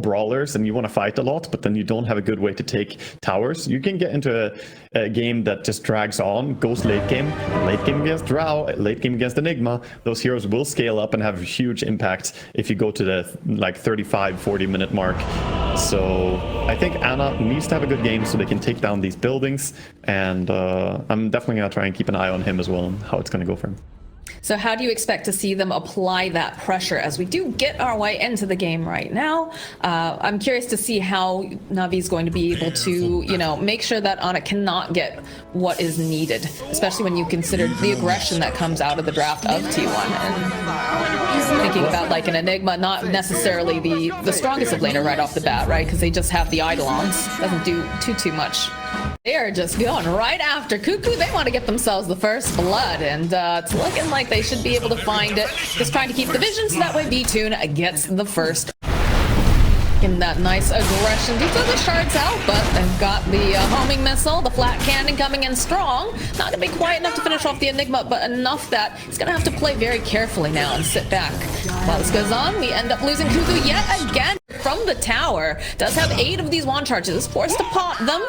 brawlers and you want to fight a lot, but then you don't have a good way to take towers, you can get into a game that just drags on, goes late game against Drow, late game against Enigma. Those heroes will scale up and have a huge impact if you go to the like 35-40 minute mark. So I think Ana needs to have a good game so they can take down these buildings, and I'm definitely going to try and keep an eye on him as well and how it's going to go for him. So how do you expect to see them apply that pressure as we do get our way into the game right now? I'm curious to see how Navi's going to be able to, you know, make sure that Ana cannot get what is needed, especially when you consider the aggression that comes out of the draft of T1. And thinking about like an Enigma, not necessarily the strongest of laner right off the bat, right? Because they just have the Eidolons. Doesn't do too much. They are just going right after Cuckoo. They want to get themselves the first blood, and it's looking like they should be able to find it. Just trying to keep the vision so that way B-Tune gets the first. In that nice aggression, these are the shards out, but they've got the homing missile, the flat cannon coming in strong. Not gonna be quite enough to finish off the Enigma, but enough that he's gonna have to play very carefully now and sit back. While this goes on, we end up losing Cuckoo yet again from the tower. Does have 8 of these wand charges, is forced to pop them.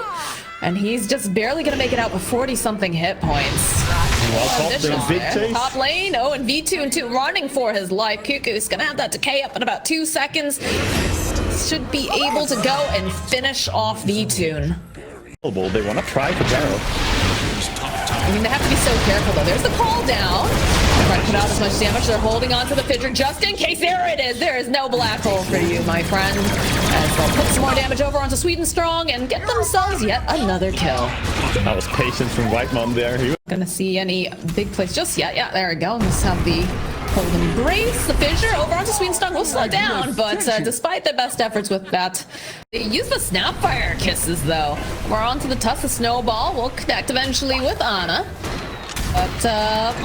And he's just barely going to make it out with 40-something hit points. Well, top lane, oh, and V2 running for his life. Cuckoo's going to have that decay up in about 2 seconds. Should be able to go and finish off V2. They want to try for Gyro. I mean, they have to be so careful, though. There's the call down. They're trying to put out as much damage. They're holding on to the Fissure just in case. There it is. There is no black hole for you, my friend. As they'll put some more damage over onto Sweden Strong and get themselves yet another kill. That was patience from White Mom there. Gonna see any big plays just yet. Yeah, there we go. Let's have the hold embrace. The Fissure over onto Sweden Strong will slow down, but despite their best efforts with that, they use the Snapfire kisses, though. We're on to the Tusk. The Snowball will connect eventually with Ana. But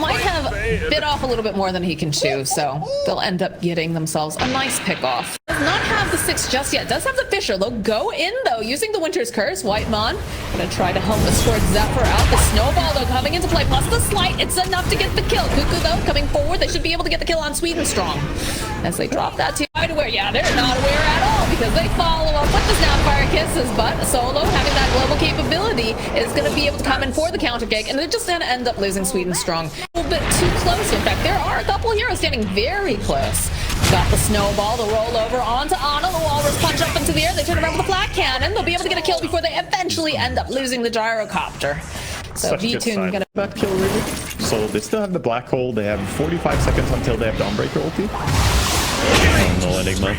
might have bit off a little bit more than he can chew, so they'll end up getting themselves a nice pick off. Does not have the 6 just yet. Does have the Fissure. They'll go in, though, using the Winter's Curse. Whitemon gonna try to help escort Zephyr out. The Snowball, though, coming into play, plus the Slight. It's enough to get the kill. Cuckoo, though, coming forward. They should be able to get the kill on Sweden Strong. As they drop that to wide aware. Yeah, they're not aware at all because they follow up with the Snapfire Kisses, but Solo, having that global capability, is going to be able to come in for the counter kick, and they're just going to end up losing Sweden Strong. A little bit too close. In fact, there are a couple of heroes standing very close. Got the Snowball, the roll over onto Ana, the Walrus punch up into the air. They turn around with the flat cannon. They'll be able to get a kill before they eventually end up losing the Gyrocopter. So V2 gonna that kill really. So they still have the black hole. They have 45 seconds until they have Dawnbreaker ulti. No Enigma.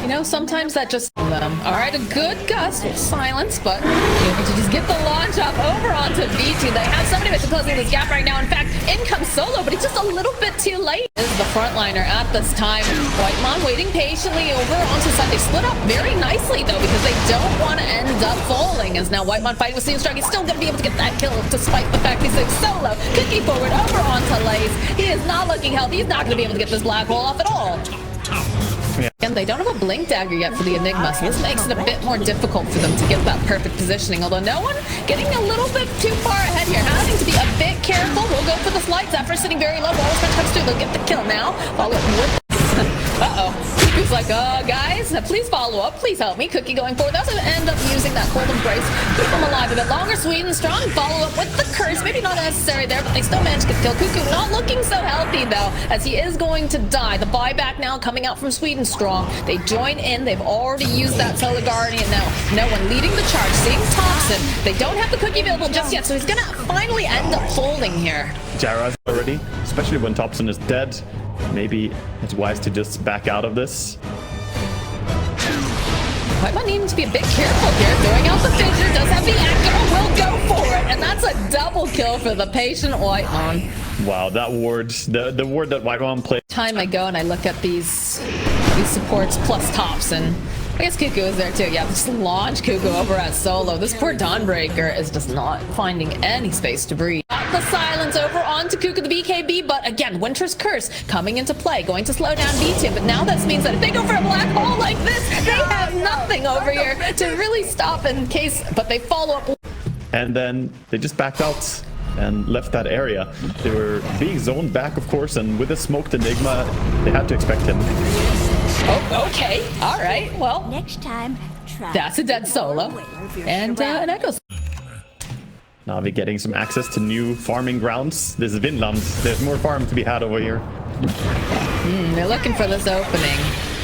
You know, sometimes that just Alright, a good gust with silence, but able to just get the launch up over onto V2. They have somebody that's closing this gap right now. In fact, in comes Solo, but he's just a little bit too late. This is the frontliner at this time. Whitemon waiting patiently over onto Sun. They split up very nicely, though, because they don't want to end up falling. As now Whitemon fighting with Sweden Strong. He's still going to be able to get that kill, despite the fact he's Solo. Cookie forward over onto Lace. He is not looking healthy. He's not going to be able to get this black hole off at all. And they don't have a blink dagger yet for the Enigma, so this makes it a bit more difficult for them to get that perfect positioning. Although no one getting a little bit too far ahead here, having to be a bit careful. We'll go for the Slight. Zephyr sitting very low. Walrus punch comes through. They'll get the kill now. Follow up with. He's like, guys, please follow up. Please help me. Cookie going forward. That's going to end up using that cold embrace. Keep them alive a bit longer. Sweden Strong. Follow up with the curse. Maybe not necessary there, but they still managed to kill Cuckoo. Not looking so healthy, though, as he is going to die. The buyback now coming out from Sweden Strong. They join in. They've already used that Solar Guardian now. No one leading the charge. Seeing Thompson. They don't have the Cookie available just yet, so he's going to finally end up folding here. Jara's already, especially when Thompson is dead. Maybe it's wise to just back out of this. Might need to be a bit careful here. Throwing out the Fissure, does have the Echo, will go for it, and that's a double kill for the patient Whitemon. Wow, that ward, the ward that Whitemon played. Time I go and I look at these supports plus Thompson. I guess Cuckoo is there too. Yeah, just launch Cuckoo over at Solo. This poor Dawnbreaker is just not finding any space to breathe. Got the silence over onto Cuckoo, the BKB, but again, Winter's Curse coming into play, going to slow down V2. But now this means that if they go for a black hole like this, they have nothing over here to really stop in case, but they follow up. And then they just backed out and left that area. They were being zoned back, of course, and with a smoked Enigma, they had to expect him. Okay, all right, well, Next time, try. that's a dead solo. And an Echo. Navi getting some access to new farming grounds. This is Vinland. There's more farm to be had over here. They're looking for this opening.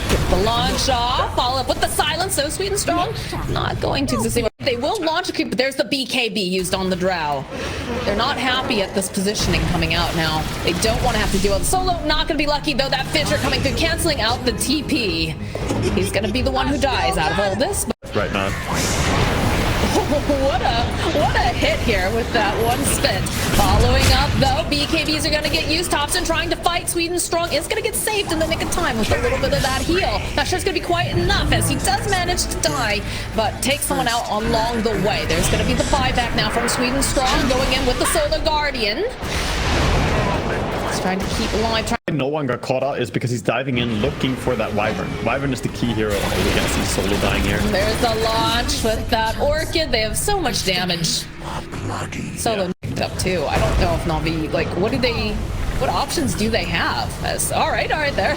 Get the launch off, follow up with the silence, so sweet and strong. Not going to succeed. They will launch a creep, but there's the BKB used on the drow. They're not happy at this positioning coming out now. They don't want to have to deal with solo. Not going to be lucky, though. That Fisher coming through, canceling out the TP. He's going to be the one who dies out of all this. Right now. What a hit here with that one spin. Following up, though, BKBs are going to get used. Thompson trying to fight. Sweden Strong is going to get saved in the nick of time with a little bit of that heal. Not sure it's going to be quite enough as he does manage to die, but takes someone out along the way. There's going to be the buyback now from Sweden Strong going in with the Solar Guardian. He's trying to keep alive. No one got caught out is because he's diving in looking for that Wyvern. Wyvern is the key hero. We're gonna see Solo dying here. There's the launch with that Orchid. They have so much damage. Solo picked up too. I don't know if Navi, like, what options do they have? All right,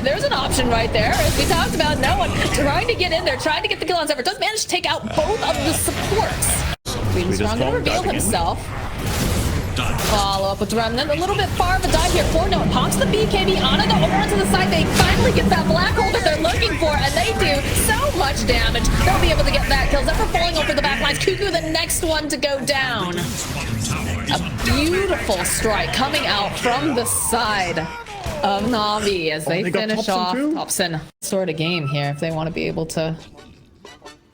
there's an option right there. As we talked about, no one trying to get in there, trying to get the kill on Zephyr. Does manage to take out both of the supports. Sweden Strong gonna reveal himself. Follow up with Remnant. A little bit far of a dive here. 4-0. Pops the BKB. Ana go over onto the side. They finally get that black hole that they're looking for, and they do so much damage. They'll be able to get that kill. Zephyr falling over the back lines. Cuckoo, the next one to go down. A beautiful strike coming out from the side of Navi as they finish off. Thompson sort of game here if they want to be able to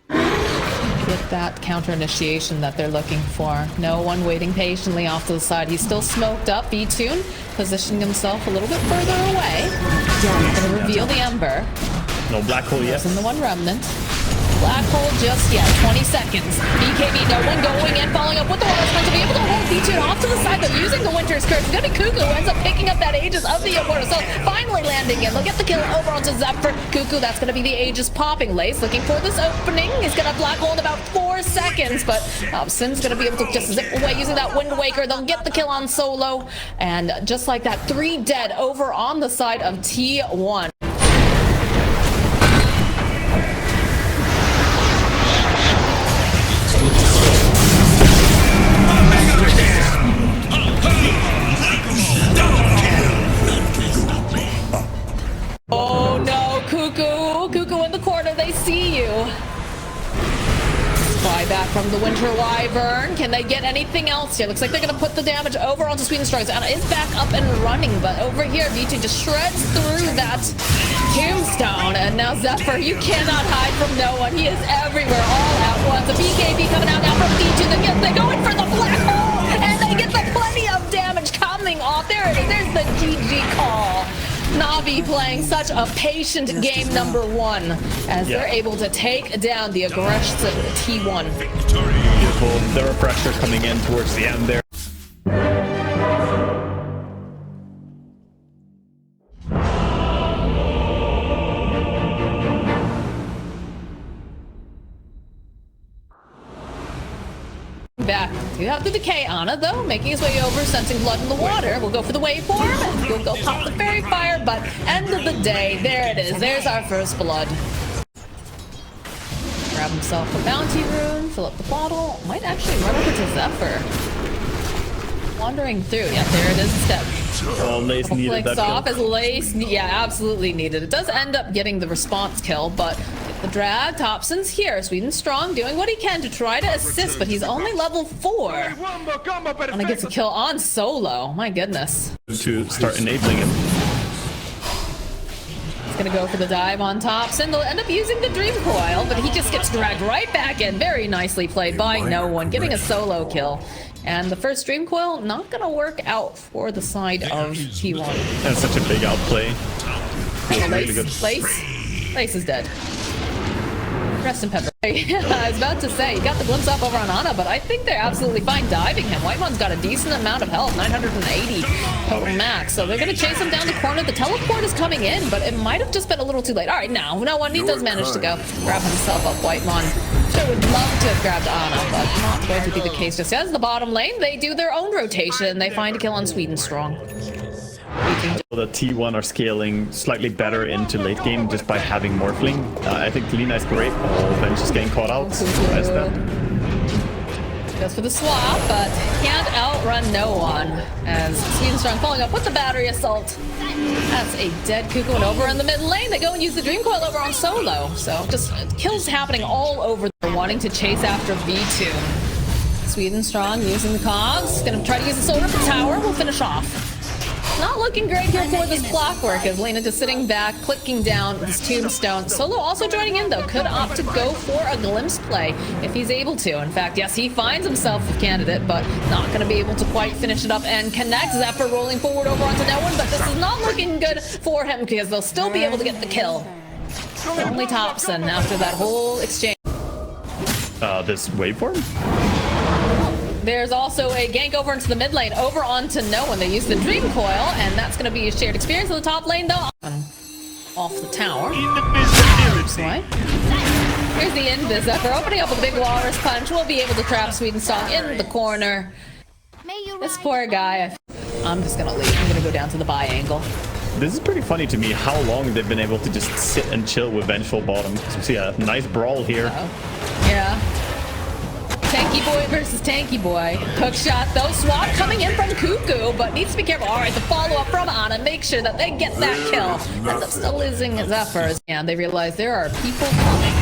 get that counter initiation that they're looking for. No one waiting patiently off to the side. He's still smoked up. B-Tune positioning himself a little bit further away. Gonna reveal the Ember. No black hole yet. And the one Remnant. Black hole just yet. 20 seconds. BKB, no one going in, following up with the Water Sprint to be able to hold B-Tune off to the side. They're using the Winter's Curse. It's gonna be Cuckoo who ends up picking up that Aegis of the Immortal. So finally landing in. They'll get the kill over onto Zephyr. Cuckoo, that's gonna be the Aegis popping. Lace looking for this opening. He's gonna black hole in about 4 seconds, but Sin's gonna be able to just zip away using that Wind Waker. They'll get the kill on Solo. And just like that, 3 dead over on the side of T1. Oh no, Cuckoo! Cuckoo in the corner, they see you. Spy back from the Winter Wyvern. Can they get anything else here? Looks like they're gonna put the damage over onto Sweden Strong. Anna is back up and running, but over here, V2 just shreds through that tombstone. And now Zephyr, you cannot hide from no one. He is everywhere all at once. A BKB coming out now from V2. They go in for the black hole, and they get the plenty of damage coming off. There it is. There's the GG call. Navi playing such a patient game number 1 as they're able to take down the aggressive T1. Beautiful. The refresher coming in towards the end there. Back to have the decay. Ana, though, making his way over, sensing blood in the water. We'll go for the waveform. He'll go pop the fairy fire, but end of the day, there it is. There's our first blood. Grab himself a bounty rune, fill up the bottle. Might actually run over to Zephyr. Wandering through. Yeah, there it is instead. Oh, Lace needed that off kill. as Lace, yeah, absolutely needed. It does end up getting the response kill, but the drag, Thompson's here. Sweden Strong doing what he can to try to assist, but he's only level 4. And he gets a kill on Solo. My goodness. To start enabling him. He's gonna go for the dive on Thompson. They'll end up using the Dream Coil, but he just gets dragged right back in. Very nicely played by no one, getting a solo kill. And the first Dream Coil not gonna work out for the side of T1. That's such a big outplay. Really good. Lace is dead. Rest in pepper. I was about to say, you got the glimpse up over on Ana, but I think they're absolutely fine diving him. White one's got a decent amount of health, 980 total max. So they're going to chase him down the corner. The teleport is coming in, but it might have just been a little too late. All right, now, no one. He does manage to go grab himself up. Whitemon sure would love to have grabbed Ana, but not going to be the case just as the bottom lane. They do their own rotation, and they find a kill on Sweden Strong. The T1 are scaling slightly better into late game just by having Morphling. I think Lina is great. Oh, Bench is getting caught out. Surprise that. Goes for the swap, but can't outrun no one. As Swedenstrong following up with the battery assault. That's a dead Cuckoo, and over in the mid lane, they go and use the Dream Coil over on Solo. So just kills happening all over. They're wanting to chase after V2. Swedenstrong using the cogs. Gonna try to use the Solar up the tower. We'll finish off. Not looking great here for this Clockwork, as Lena just sitting back, clicking down this Tombstone. Solo also joining in, though. Could opt to go for a Glimpse play if he's able to. In fact, yes, he finds himself a candidate, but not going to be able to quite finish it up and connect. Zephyr rolling forward over onto no one, but this is not looking good for him because they'll still be able to get the kill. Only Thompson after that whole exchange. This waveform? There's also a gank over into the mid lane, over onto no one. They use the Dream Coil, and that's going to be a shared experience in the top lane, though. Off the tower. Right. Here's the Invis Zephyr opening up a big Walrus Punch. We'll be able to trap Swedenstrong in the corner. This poor guy. I'm just going to leave. I'm going to go down to the buy angle. This is pretty funny to me how long they've been able to just sit and chill with Vengeful bottom. So see a nice brawl here. Yeah. Tanky boy versus tanky boy. Hook shot though. Swap coming in from Cuckoo, but needs to be careful. All right, the follow-up from Ana. Make sure that they get that kill. Ends up still losing Zephyrs. And they realize there are people coming.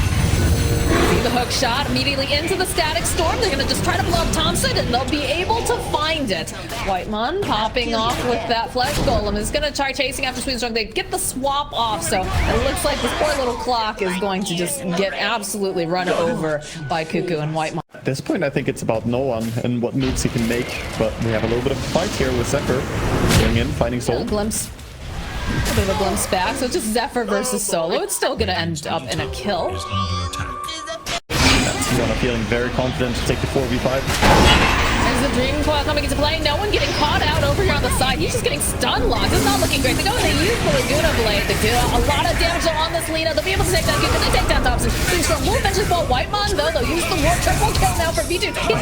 See the hook shot immediately into the Static Storm. They're going to just try to blow up Thompson, and they'll be able to find it. Whitemon popping off with that Flesh Golem is going to try chasing after Swedenstrong. They get the swap off, so it looks like this poor little clock is going to just get absolutely run over by Cuckoo and Whitemon. At this point, I think it's about no one and what moves he can make, but we have a little bit of a fight here with Zephyr going in, finding Soul. A glimpse. A bit of a glimpse back, so it's just Zephyr versus Solo. It's still going to end up in a kill. T1 feeling very confident to take the 4v5. There's the Dream Coil coming into play. No one getting caught out over here on the side. He's just getting stun locked. It's not looking great. They go and they use the Laguna Blade. They do a lot of damage on this Lina. They'll be able to take down Cuckoo. They take down Thompson. Swedenstrong will eventually fall. Whitemon, though, they'll use the war triple kill now for V2. He's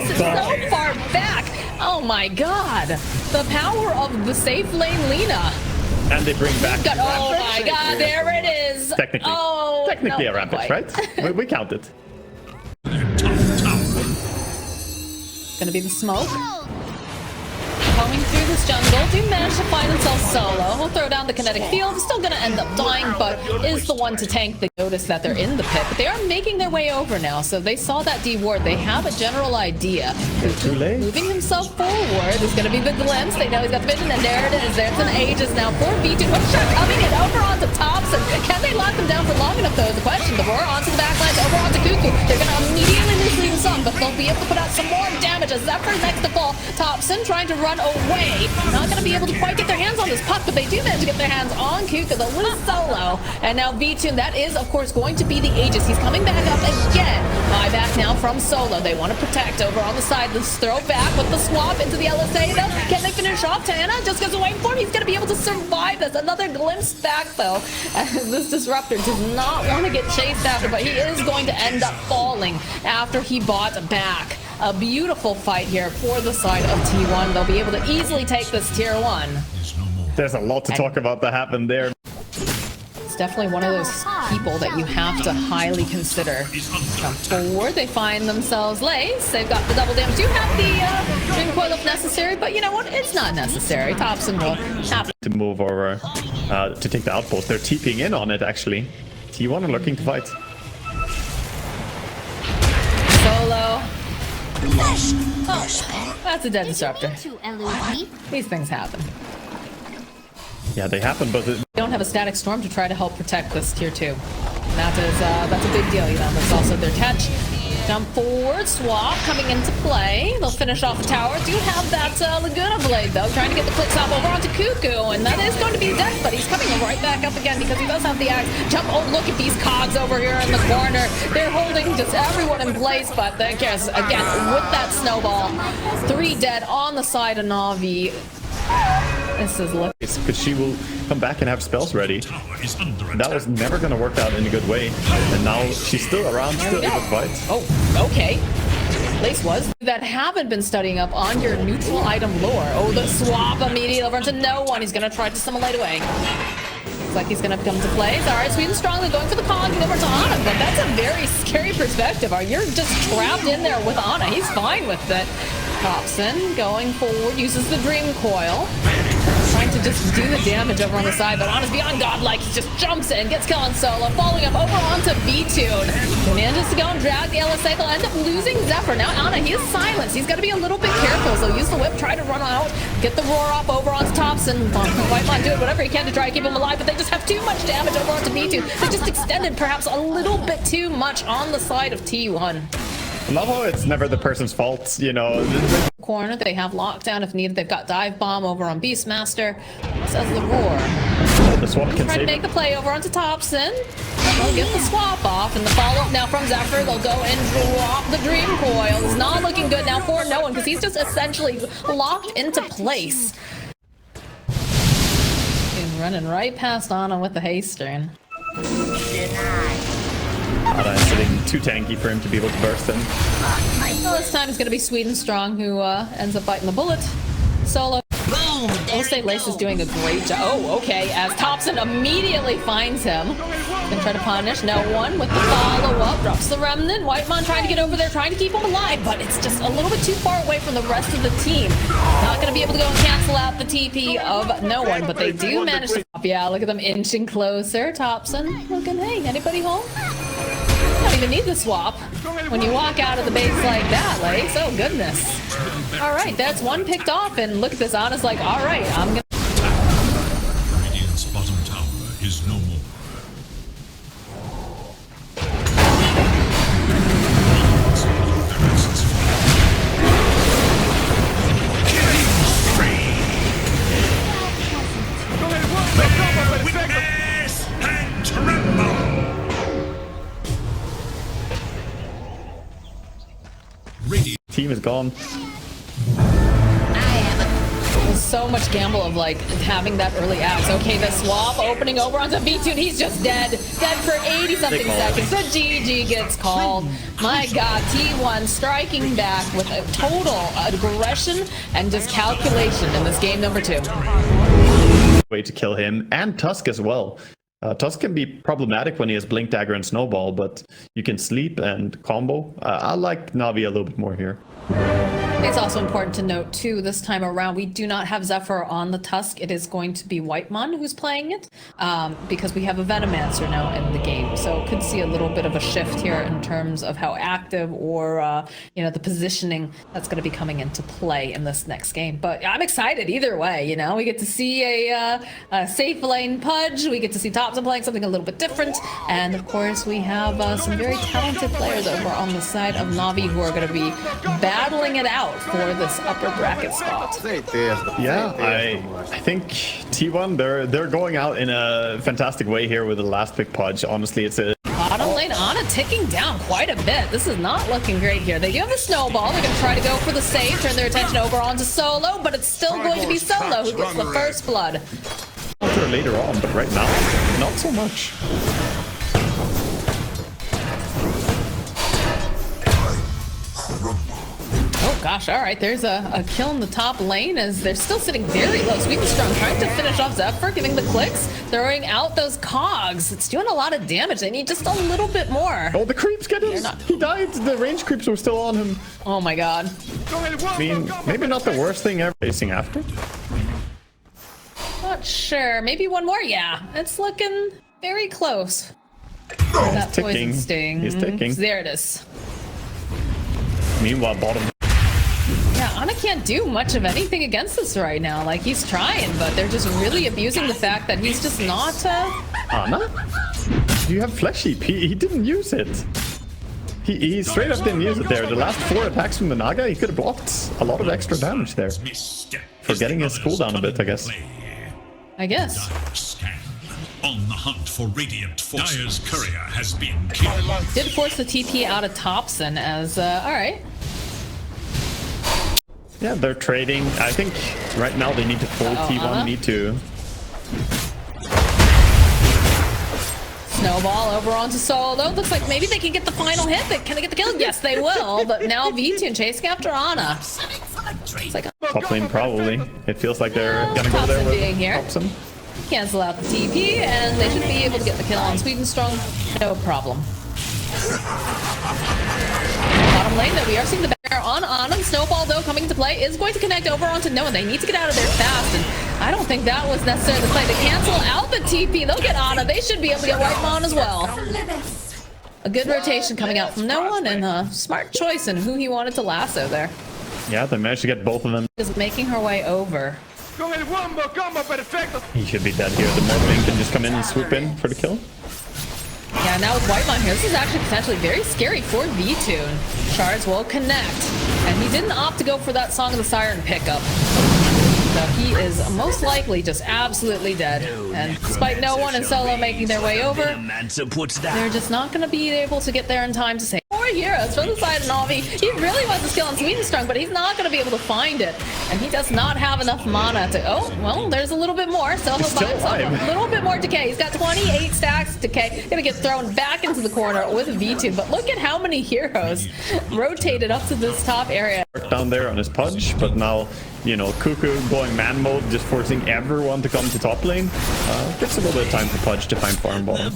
just left so far back. Oh my god. The power of the safe lane Lina. And they bring back. Oh my god, there it is. Technically. Oh, technically a rampage, right? we count it. Gonna be the smoke. Coming through this jungle, do manage to find himself Solo. He'll throw down the kinetic field. He's still gonna end up dying, but is the one to tank. They notice that they're in the pit, but they are making their way over now. So they saw that D ward. They have a general idea. Too late. Moving himself forward. There's gonna be the glimpse. They know he's got the vision, and there it is. There's an Aegis now for V2. Hook shot coming in over onto Thompson. Can they lock them down for long enough, though, is the question. The roar onto the backlines, over onto Cuckoo. They're gonna immediately lose Lean Sun, but they'll be able to put out some more damage as Zephyr's next to fall. Thompson trying to run away. Not going to be able to quite get their hands on this puck, but they do manage to get their hands on Cuckoo. They'll lose Solo. And now V2, that is, of course, going to be the Aegis. He's coming back up again. Buyback now from Solo. They want to protect over on the side. Let's throw back with the swap into the LSA, though. Can they finish off Tana? Just goes away for him. He's going to be able to survive this. Another glimpse back, though, as this Disruptor does not want to get chased after, but he is going to end up falling after he bought back. A beautiful fight here for the side of T1. They'll be able to easily take this tier 1. There's a lot to talk about that happened there. It's definitely one of those people that you have to highly consider. Jump forward, they find themselves Lace. They've got the double damage. Do have the Dream Coil if necessary, but you know what? It's not necessary. Thompson will have to move over to take the outpost. They're TPing in on it, actually. T1 are looking to fight. Solo. Oh, that's a dead Disruptor. These things happen. Yeah, they happen, but they don't have a Static Storm to try to help protect this tier 2. That's a big deal, you know. That's also their catch. Jump forward, swap coming into play. They'll finish off the tower. Do have that Laguna Blade, though, trying to get the clicks off over onto Cuckoo, and that is going to be death, but he's coming right back up again because he does have the axe. Jump, oh, look at these cogs over here in the corner. They're holding just everyone in place, but I guess, again, with that snowball, 3 dead on the side of Na'Vi. This is lucky. Because she will come back and have spells ready. That was never going to work out in a good way. And now she's still around, still able to fight. Oh, okay. Lace was, that haven't been studying up on your neutral item lore. Oh, the swap immediately over into no one. He's gonna try to assimilate away. Looks like he's gonna come to plays. All right, Sweden strongly going for the cog over to Ana, but that's a very scary perspective. You're just trapped in there with Ana. He's fine with it. Thompson going forward, uses the Dream Coil. Trying to just do the damage over on the side, but Ana's beyond godlike. He just jumps in, gets kill on solo, following up over onto V-Tune. Manages to go and drag the LSA. They'll end up losing Zephyr. Now Ana, he is silenced. He's got to be a little bit careful, so use the whip, try to run out, get the roar up over onto Thompson. Whitemon doing whatever he can to try to keep him alive, but they just have too much damage over onto V-Tune. They just extended perhaps a little bit too much on the side of T1. I love how it's never the person's fault, you know. Corner, they have lockdown if needed. They've got dive bomb over on Beastmaster. Says the roar. The swap can Try to save make the play over onto Thompson. They'll get the swap off, and the follow-up now from Zephyr. They'll go and drop the Dream Coil. It's not looking good now for no one because he's just essentially locked into place. He's running right past Ana with the Haystern. sitting too tanky for him to be able to burst in. Well, this time it's going to be Sweden Strong who ends up biting the bullet. Solo. Boom! I'll say Lace is doing a great job. Oh, okay. As Thompson immediately finds him. Gonna try to punish. No one with the follow-up. Drops the Remnant. Whitemon trying to get over there, trying to keep him alive, but it's just a little bit too far away from the rest of the team. Not gonna be able to go and cancel out the TP of no one, but they do manage to... Yeah, look at them inching closer. Thompson looking, hey, anybody home? Don't even need the swap when you walk out of the base like that, Lace. Oh, goodness. All right, that's one picked off, and look at this. Ana's like, all right, I'm gonna... Radiant's bottom tower is no more. Witness and tremble! Team is gone. There's so much gamble of like having that early axe. Okay, the swap opening over onto V2. He's just dead. Dead for 80 something seconds. The GG gets called. My god, T1 striking back with a total aggression and just calculation in this game number 2. Way to kill him and Tusk as well. Tusk can be problematic when he has Blink Dagger and Snowball, but you can sleep and combo. I like Navi a little bit more here. It's also important to note, too, this time around, we do not have Zephyr on the Tusk. It is going to be Whitemon who's playing it, because we have a Venomancer now in the game. So could see a little bit of a shift here in terms of how active or, you know, the positioning that's going to be coming into play in this next game. But I'm excited either way, you know. We get to see a safe lane Pudge. We get to see Thompson playing something a little bit different. And, of course, we have some very talented players over on the side of Navi who are going to be battling it out for this upper bracket spot. Yeah, I think T1 they're going out in a fantastic way here with the last pick Pudge. Honestly, it's a bottom lane. Ana ticking down quite a bit. This is not looking great here. They do have the snowball. They're going to try to go for the save, turn their attention over onto Solo, but it's still going to be Solo who gets the first blood. Later on, but right now, not so much. Oh gosh, all right, there's a kill in the top lane as they're still sitting very low. Sweden Strong trying to finish off Zephyr, giving the clicks, throwing out those cogs. It's doing a lot of damage. They need just a little bit more. Oh, the creeps get him. He died. The range creeps were still on him. Oh my god. I mean, maybe not the worst thing ever facing after. Not sure. Maybe one more? Yeah, it's looking very close. That poison sting. He's ticking. There it is. Meanwhile, bottom. Yeah, Ana can't do much of anything against this right now. Like, he's trying, but they're just really abusing the fact that he's just not, Ana? You have Flesh Heap. He didn't use it. He straight up didn't use it there. The last 4 attacks from the Naga, he could have blocked a lot of extra damage there. Forgetting his cooldown a bit, I guess. I guess. On the hunt for Radiant Forces. Dire's courier has been killed. Did force the TP out of Thompson as, alright. Yeah, they're trading. I think right now they need to pull T1, need to... Snowball over onto Solo. Looks like maybe they can get the final hit. Can they get the kill? Yes, they will. But now V2 chasing after Ana. It's like Top lane probably. It feels like they're gonna go there with being here. Thompson. Cancel out the TP, and they should be able to get the kill on Sweden Strong. No problem. Bottom lane, though, we are seeing the bear on Ana. Snowball, though, coming into play, is going to connect over onto Noah. They need to get out of there fast, and I don't think that was necessarily the play. They cancel out the TP. They'll get Ana. They should be able to get Whitemon as well. A good rotation coming out from no one, and a smart choice in who he wanted to lasso there. Yeah, they managed to get both of them. Is making her way over. He should be dead here. The Morphling can just come in and swoop in for the kill. Yeah, now with Whitemon here, this is actually potentially very scary for V-Tune. Shards will connect, and he didn't opt to go for that Song of the Siren pickup. So he is most likely just absolutely dead. And despite no one and Solo making their way over, they're just not going to be able to get there in time to save. Four heroes from the side of Na'Vi. He really wants to skill on Sweden Strong, but he's not going to be able to find it. And he does not have enough mana to... Oh, well, there's a little bit more. So he'll buy himself a little bit more decay. He's got 28 stacks of decay. Gonna get thrown back into the corner with V2. But look at how many heroes rotated up to this top area. Down there on his Pudge, but now, you know, Cuckoo going man mode, just forcing everyone to come to top lane. Takes a little bit of time for Pudge to find farm bottom.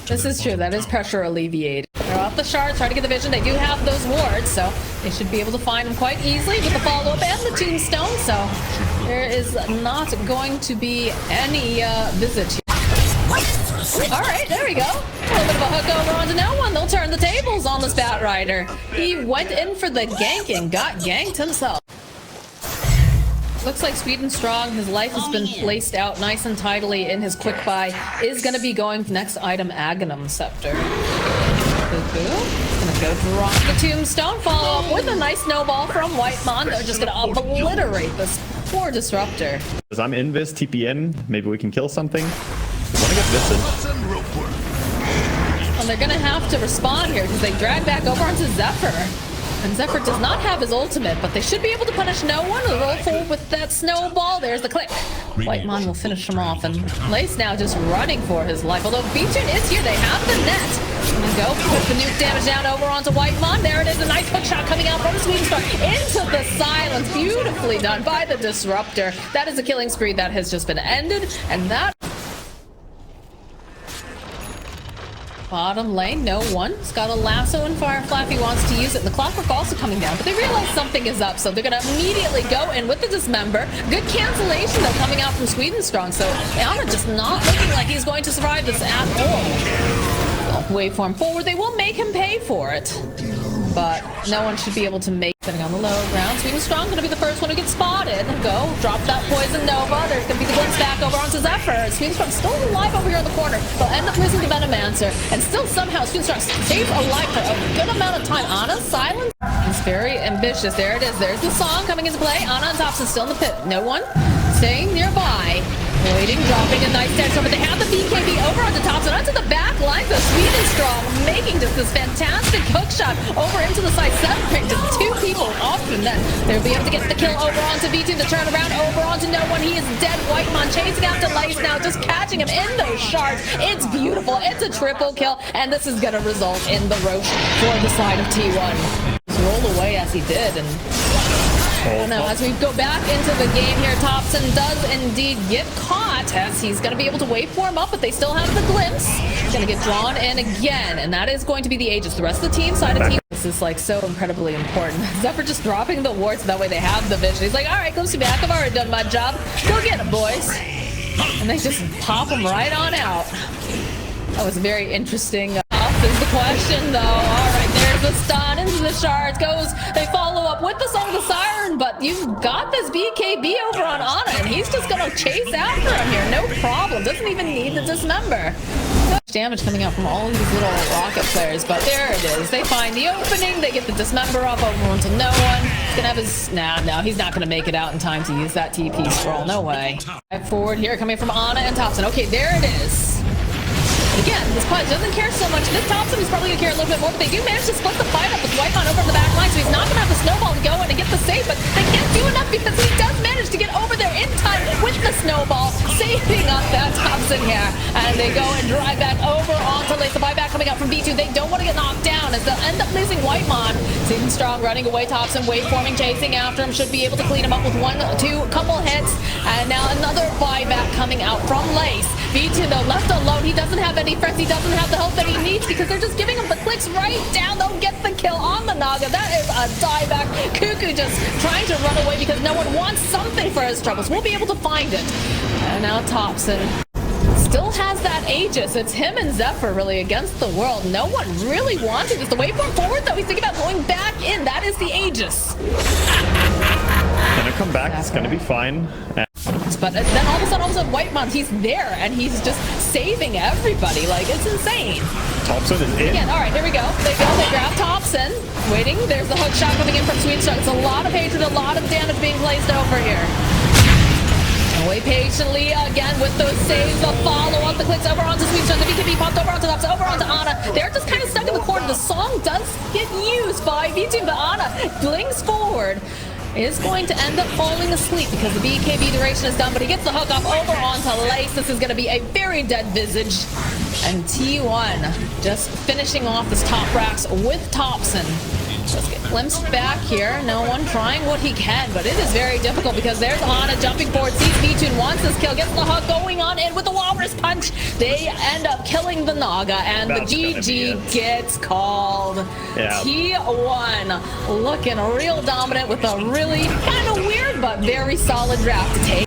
This is true. That is pressure alleviated. They're off the shards, trying to get the vision. They do have those wards, so they should be able to find them quite easily with the follow-up and the tombstone. So there is not going to be any visit here. All right, there we go. A little bit of a hook over onto no one. They'll turn the tables on this Bat Rider. He went in for the gank and got ganked himself. Looks like Sweden Strong, his life has been placed out nice and tidily in his quick buy, is going to be going for next item, Aghanim Scepter. Cuckoo. Gonna go drop the tombstone, follow up with a nice snowball from Whitemon. They're just gonna obliterate this poor disruptor. As I'm invis, TPN, maybe we can kill something. Wanna get Visit. Well, they're gonna have to respond here because they drag back over onto Zephyr. And Zephyr does not have his ultimate, but they should be able to punish no one. They'll roll forward with that snowball. There's the click. Whitemon will finish him off, and Lace now just running for his life. Although V-Tune is here, they have the net. And go put the nuke damage down over onto Whitemon. There it is, a nice hook shot coming out from Sweden Strong into the silence. Beautifully done by the disruptor. That is a killing spree that has just been ended, and that... Bottom lane, no one. He's got a lasso and Firefly if he wants to use it. The Clockwork also coming down, but they realize something is up, so they're going to immediately go in with the Dismember. Good cancellation, though, coming out from Sweden Strong, so Ana just not looking like he's going to survive this at all. Waveform forward, they will make him pay for it, but no one should be able to make sitting on the low ground. Sweden Strong going to be the first one to get spotted. Go, drop that Poison Nova. There's going to be the glimpse back over onto Zephyr. Sweden Strong still alive over here in the corner. They'll end up losing the Venomancer, and still somehow Sweden Strong stays alive for a good amount of time. Ana's silence is very ambitious. There it is. There's the song coming into play. Ana and Thompson still in the pit. No one staying nearby. Waiting, dropping a nice text over. They have the BKB over onto Thompson, onto the back line. So Sweden Strong making just this fantastic hook shot over into the side. Separating just two people off, and then they'll be able to get the kill over onto V2. The turn around over onto no one. He is dead. Whitemon chasing after Lace now, just catching him in those shards. It's beautiful. It's a triple kill, and this is going to result in the Roche for the side of T1. Just rolled away as he did, and now, as we go back into the game here, Thompson does indeed get caught as he's going to be able to waveform up, but they still have the glimpse. He's going to get drawn in again, and that is going to be the Aegis. The rest of the team, side of team, this is like so incredibly important. Zephyr just dropping the wards, that way they have the vision. He's like, all right, Glimpse me back. I've already done my job. Go get it, boys. And they just pop him right on out. That was very interesting. Is the question, though. All right, there's the stun into the shards. They follow up with the Song of the Siren, but you've got this BKB over on Ana, and he's just going to chase after him here. No problem. Doesn't even need the Dismember. No damage coming out from all of these little rocket players, but there it is. They find the opening. They get the Dismember up over onto no one. He's going to have his... No, he's not going to make it out in time to use that TP scroll. No way. Forward here, coming from Ana and Thompson. Okay, there it is. Again, this Pudge doesn't care so much. This Thompson is probably going to care a little bit more, but they do manage to split the fight up with Whitemon over in the back line, so he's not going to have the snowball to go in and get the save, but they can't do enough because he does manage to get over there in time with the snowball, saving up that Thompson here. And they go and drive back over onto Lace. The buyback coming out from B2. They don't want to get knocked down as they'll end up losing Whitemon. Season Strong running away, Thompson waveforming, chasing after him, should be able to clean him up with one, two, couple hits. And now another buyback coming out from Lace. B2 though, left alone, he doesn't have any friends, he doesn't have the help that he needs because they're just giving him the clicks right down. They'll get the kill on the Naga. That is a dieback. Cuckoo just trying to run away because no one wants something for his troubles. We'll be able to find it. And now Thompson still has that Aegis. It's him and Zephyr really against the world. No one really wanted this. The waveform forward though, he's thinking about going back in. That is the Aegis. Gonna come back, it's gonna be fine. But then all of a sudden, Whitemon, he's there and he's just saving everybody. Like, it's insane. Thompson is in. Again, all right, here we go. They grab Thompson. Waiting, there's the hook shot coming in from Sweet Strong. It's a lot of hatred, a lot of damage being placed over here. And wait patiently again with those saves. The follow up, the clicks over onto Sweet Strong. The BKB popped over onto Thompson, over onto Ana. They're just kind of stuck in the corner. The song does get used by B2, but Ana blinks forward. Is going to end up falling asleep because the BKB duration is done, but he gets the hook off over onto Lace. This is going to be a very dead Visage. And T1 just finishing off this top racks with Thompson. Let's get glimpsed back here. No one trying what he can, but it is very difficult because there's Ana jumping forward. Sees B2, wants this kill, gets the hook going on in with the Walrus Punch. They end up killing the Naga, and the GG gets called. Yeah. T1 looking real dominant with a really kind of weird but very solid draft to take.